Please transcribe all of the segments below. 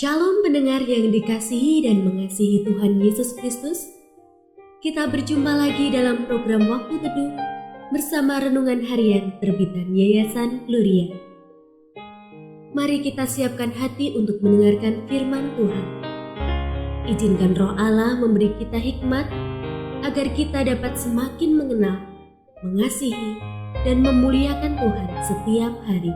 Shalom pendengar yang dikasihi dan mengasihi Tuhan Yesus Kristus. Kita berjumpa lagi dalam program Waktu Teduh bersama Renungan Harian terbitan Yayasan Gloria. Mari kita siapkan hati untuk mendengarkan firman Tuhan. Izinkan Roh Allah memberi kita hikmat agar kita dapat semakin mengenal, mengasihi, dan memuliakan Tuhan setiap hari.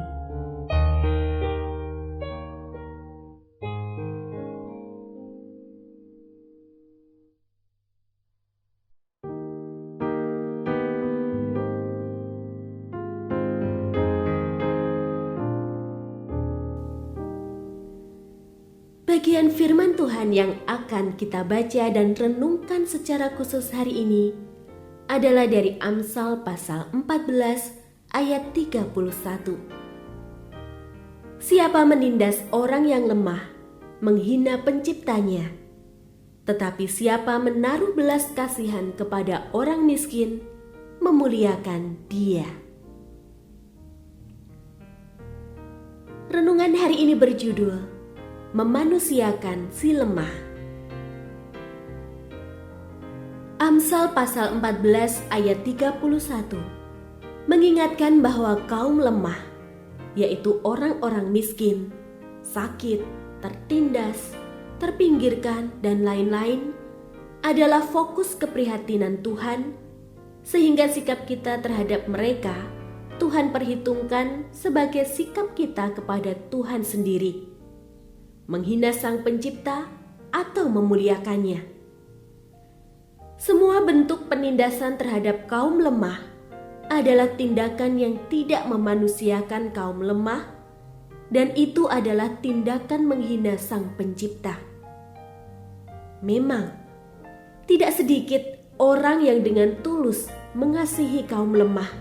Bagian firman Tuhan yang akan kita baca dan renungkan secara khusus hari ini adalah dari Amsal pasal 14 ayat 31. Siapa menindas orang yang lemah, menghina penciptanya, tetapi siapa menaruh belas kasihan kepada orang miskin, memuliakan dia. Renungan hari ini berjudul Memanusiakan si lemah. Amsal pasal 14 ayat 31 mengingatkan bahwa kaum lemah, yaitu orang-orang miskin, sakit, tertindas, terpinggirkan, dan lain-lain, adalah fokus keprihatinan Tuhan, sehingga sikap kita terhadap mereka Tuhan perhitungkan sebagai sikap kita kepada Tuhan sendiri. Menghina Sang Pencipta atau memuliakannya. Semua bentuk penindasan terhadap kaum lemah adalah tindakan yang tidak memanusiakan kaum lemah, dan itu adalah tindakan menghina Sang Pencipta. Memang, tidak sedikit orang yang dengan tulus mengasihi kaum lemah.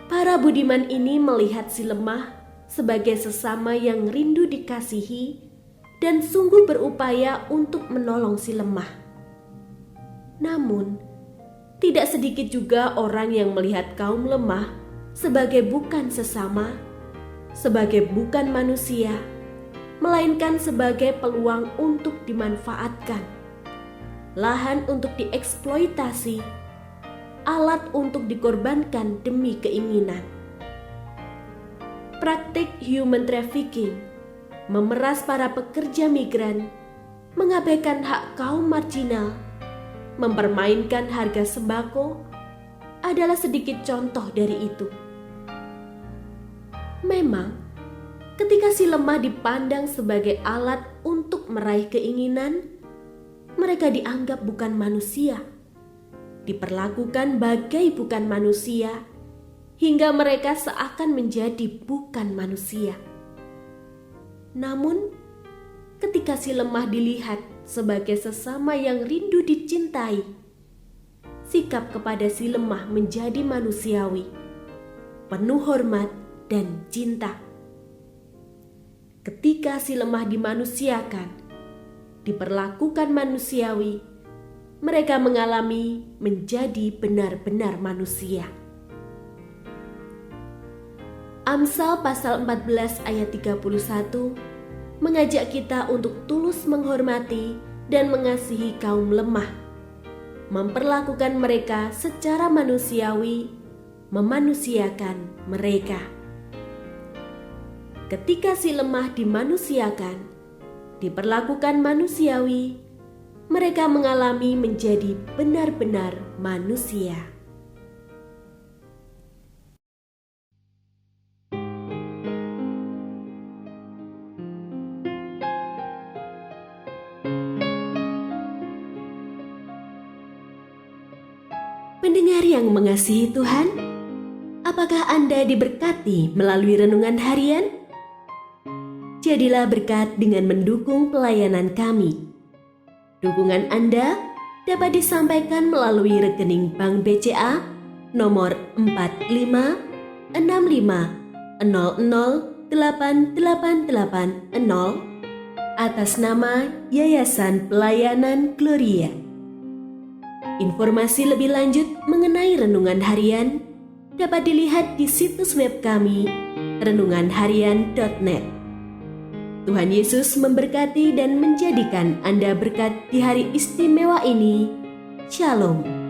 Para budiman ini melihat si lemah sebagai sesama yang rindu dikasihi dan sungguh berupaya untuk menolong si lemah. Namun, tidak sedikit juga orang yang melihat kaum lemah sebagai bukan sesama, sebagai bukan manusia, melainkan sebagai peluang untuk dimanfaatkan, lahan untuk dieksploitasi, alat untuk dikorbankan demi keinginan. Praktik human trafficking, memeras para pekerja migran, mengabaikan hak kaum marginal, mempermainkan harga sembako, adalah sedikit contoh dari itu. Memang, ketika si lemah dipandang sebagai alat untuk meraih keinginan, mereka dianggap bukan manusia, diperlakukan bagai bukan manusia, hingga mereka seakan menjadi bukan manusia. Namun, ketika si lemah dilihat sebagai sesama yang rindu dicintai, sikap kepada si lemah menjadi manusiawi, penuh hormat dan cinta. Ketika si lemah dimanusiakan, diperlakukan manusiawi, mereka mengalami menjadi benar-benar manusia. Amsal pasal 14 ayat 31 mengajak kita untuk tulus menghormati dan mengasihi kaum lemah, memperlakukan mereka secara manusiawi, memanusiakan mereka. Ketika si lemah dimanusiakan, diperlakukan manusiawi, mereka mengalami menjadi benar-benar manusia. Pendengar yang mengasihi Tuhan, apakah Anda diberkati melalui renungan harian? Jadilah berkat dengan mendukung pelayanan kami. Dukungan Anda dapat disampaikan melalui rekening Bank BCA nomor 456500088880 atas nama Yayasan Pelayanan Gloria. Informasi lebih lanjut mengenai renungan harian dapat dilihat di situs web kami renunganharian.net. Tuhan Yesus memberkati dan menjadikan Anda berkat di hari istimewa ini. Shalom.